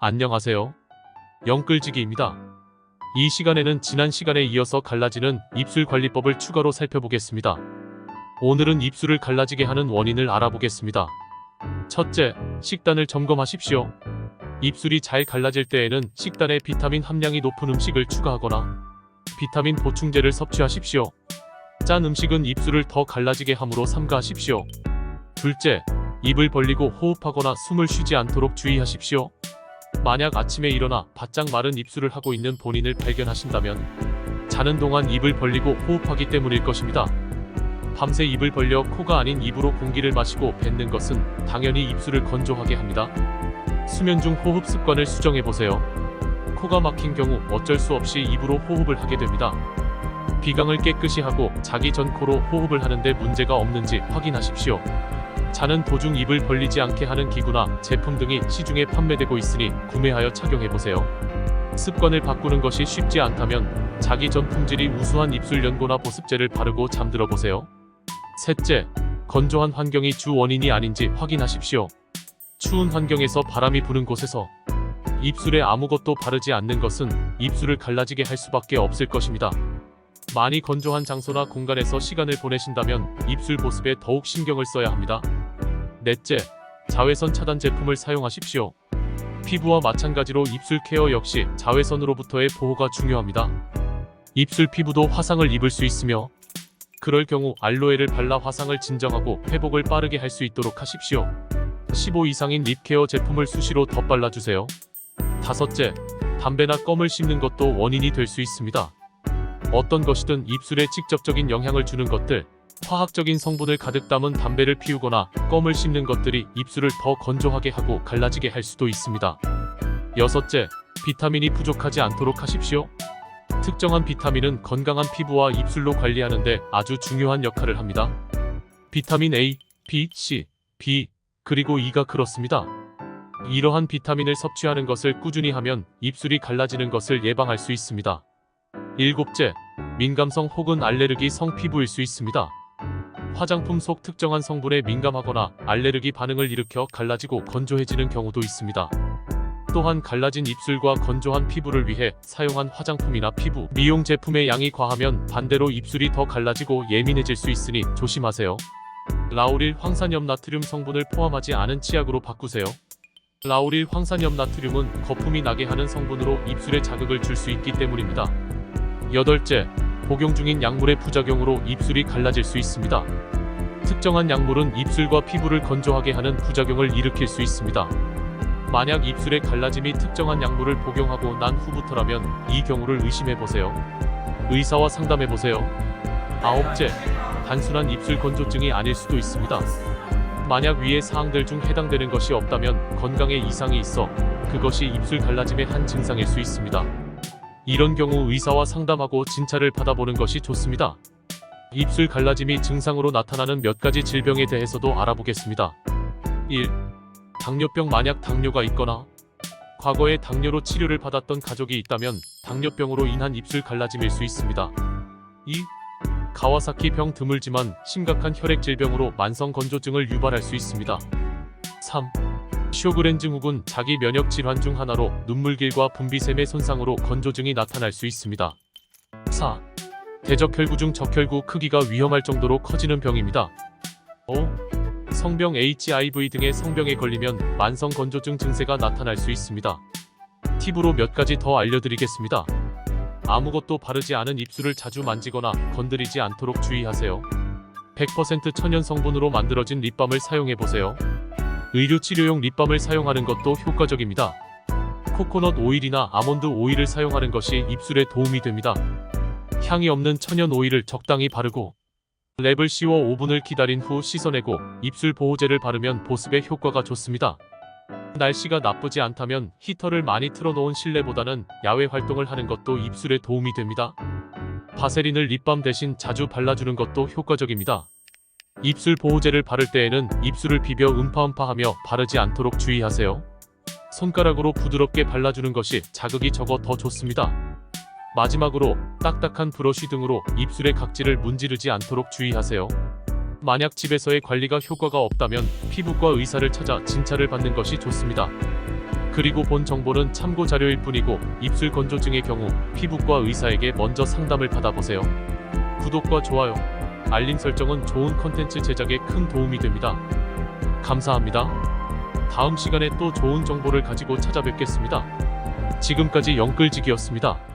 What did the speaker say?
안녕하세요. 영끌지기입니다. 이 시간에는 지난 시간에 이어서 갈라지는 입술 관리법을 추가로 살펴보겠습니다. 오늘은 입술을 갈라지게 하는 원인을 알아보겠습니다. 첫째, 식단을 점검하십시오. 입술이 잘 갈라질 때에는 식단에 비타민 함량이 높은 음식을 추가하거나 비타민 보충제를 섭취하십시오. 짠 음식은 입술을 더 갈라지게 함으로 삼가하십시오. 둘째, 입을 벌리고 호흡하거나 숨을 쉬지 않도록 주의하십시오. 만약 아침에 일어나 바짝 마른 입술을 하고 있는 본인을 발견하신다면 자는 동안 입을 벌리고 호흡하기 때문일 것입니다. 밤새 입을 벌려 코가 아닌 입으로 공기를 마시고 뱉는 것은 당연히 입술을 건조하게 합니다. 수면 중 호흡 습관을 수정해보세요. 코가 막힌 경우 어쩔 수 없이 입으로 호흡을 하게 됩니다. 비강을 깨끗이 하고 자기 전 코로 호흡을 하는데 문제가 없는지 확인하십시오. 자는 도중 입을 벌리지 않게 하는 기구나 제품 등이 시중에 판매되고 있으니 구매하여 착용해보세요. 습관을 바꾸는 것이 쉽지 않다면 자기 전 품질이 우수한 입술 연고나 보습제를 바르고 잠들어보세요. 셋째, 건조한 환경이 주 원인이 아닌지 확인하십시오. 추운 환경에서 바람이 부는 곳에서 입술에 아무것도 바르지 않는 것은 입술을 갈라지게 할 수밖에 없을 것입니다. 많이 건조한 장소나 공간에서 시간을 보내신다면 입술 보습에 더욱 신경을 써야 합니다. 넷째, 자외선 차단 제품을 사용하십시오. 피부와 마찬가지로 입술 케어 역시 자외선으로부터의 보호가 중요합니다. 입술 피부도 화상을 입을 수 있으며 그럴 경우 알로에를 발라 화상을 진정하고 회복을 빠르게 할 수 있도록 하십시오. 15 이상인 립 케어 제품을 수시로 덧발라주세요. 다섯째, 담배나 껌을 씹는 것도 원인이 될 수 있습니다. 어떤 것이든 입술에 직접적인 영향을 주는 것들, 화학적인 성분을 가득 담은 담배를 피우거나 껌을 씹는 것들이 입술을 더 건조하게 하고 갈라지게 할 수도 있습니다. 여섯째, 비타민이 부족하지 않도록 하십시오. 특정한 비타민은 건강한 피부와 입술로 관리하는 데 아주 중요한 역할을 합니다. 비타민 A, B, C, B, 그리고 E가 그렇습니다. 이러한 비타민을 섭취하는 것을 꾸준히 하면 입술이 갈라지는 것을 예방할 수 있습니다. 일곱째, 민감성 혹은 알레르기성 피부일 수 있습니다. 화장품 속 특정한 성분에 민감하거나 알레르기 반응을 일으켜 갈라지고 건조해지는 경우도 있습니다. 또한 갈라진 입술과 건조한 피부를 위해 사용한 화장품이나 피부 미용 제품의 양이 과하면 반대로 입술이 더 갈라지고 예민해질 수 있으니 조심하세요. 라우릴 황산염 나트륨 성분을 포함하지 않은 치약으로 바꾸세요. 라우릴 황산염 나트륨은 거품이 나게 하는 성분으로 입술에 자극을 줄 수 있기 때문입니다. 여덟째, 복용 중인 약물의 부작용으로 입술이 갈라질 수 있습니다. 특정한 약물은 입술과 피부를 건조하게 하는 부작용을 일으킬 수 있습니다. 만약 입술의 갈라짐이 특정한 약물을 복용하고 난 후부터라면 이 경우를 의심해보세요. 의사와 상담해보세요. 아홉째, 단순한 입술 건조증이 아닐 수도 있습니다. 만약 위의 사항들 중 해당되는 것이 없다면 건강에 이상이 있어 그것이 입술 갈라짐의 한 증상일 수 있습니다. 이런 경우 의사와 상담하고 진찰을 받아보는 것이 좋습니다. 입술 갈라짐이 증상으로 나타나는 몇 가지 질병에 대해서도 알아보겠습니다. 1. 당뇨병. 만약 당뇨가 있거나 과거에 당뇨로 치료를 받았던 가족이 있다면 당뇨병으로 인한 입술 갈라짐일 수 있습니다. 2. 가와사키병. 드물지만 심각한 혈액 질병으로 만성 건조증을 유발할 수 있습니다. 3. 쇼그렌 증후군. 자기 면역 질환 중 하나로 눈물길과 분비샘의 손상으로 건조증이 나타날 수 있습니다. 4. 대적혈구 중 적혈구 크기가 위험할 정도로 커지는 병입니다. 5. 성병 HIV 등의 성병에 걸리면 만성 건조증 증세가 나타날 수 있습니다. 팁으로 몇 가지 더 알려드리겠습니다. 아무것도 바르지 않은 입술을 자주 만지거나 건드리지 않도록 주의하세요. 100% 천연 성분으로 만들어진 립밤을 사용해보세요. 의류 치료용 립밤을 사용하는 것도 효과적입니다. 코코넛 오일이나 아몬드 오일을 사용하는 것이 입술에 도움이 됩니다. 향이 없는 천연 오일을 적당히 바르고 랩을 씌워 5분을 기다린 후 씻어내고 입술 보호제를 바르면 보습에 효과가 좋습니다. 날씨가 나쁘지 않다면 히터를 많이 틀어놓은 실내보다는 야외 활동을 하는 것도 입술에 도움이 됩니다. 바세린을 립밤 대신 자주 발라주는 것도 효과적입니다. 입술 보호제를 바를 때에는 입술을 비벼 음파음파하며 바르지 않도록 주의하세요. 손가락으로 부드럽게 발라주는 것이 자극이 적어 더 좋습니다. 마지막으로 딱딱한 브러쉬 등으로 입술의 각질을 문지르지 않도록 주의하세요. 만약 집에서의 관리가 효과가 없다면 피부과 의사를 찾아 진찰을 받는 것이 좋습니다. 그리고 본 정보는 참고 자료일 뿐이고 입술 건조증의 경우 피부과 의사에게 먼저 상담을 받아보세요. 구독과 좋아요, 알림 설정은 좋은 컨텐츠 제작에 큰 도움이 됩니다. 감사합니다. 다음 시간에 또 좋은 정보를 가지고 찾아뵙겠습니다. 지금까지 영끌직이었습니다.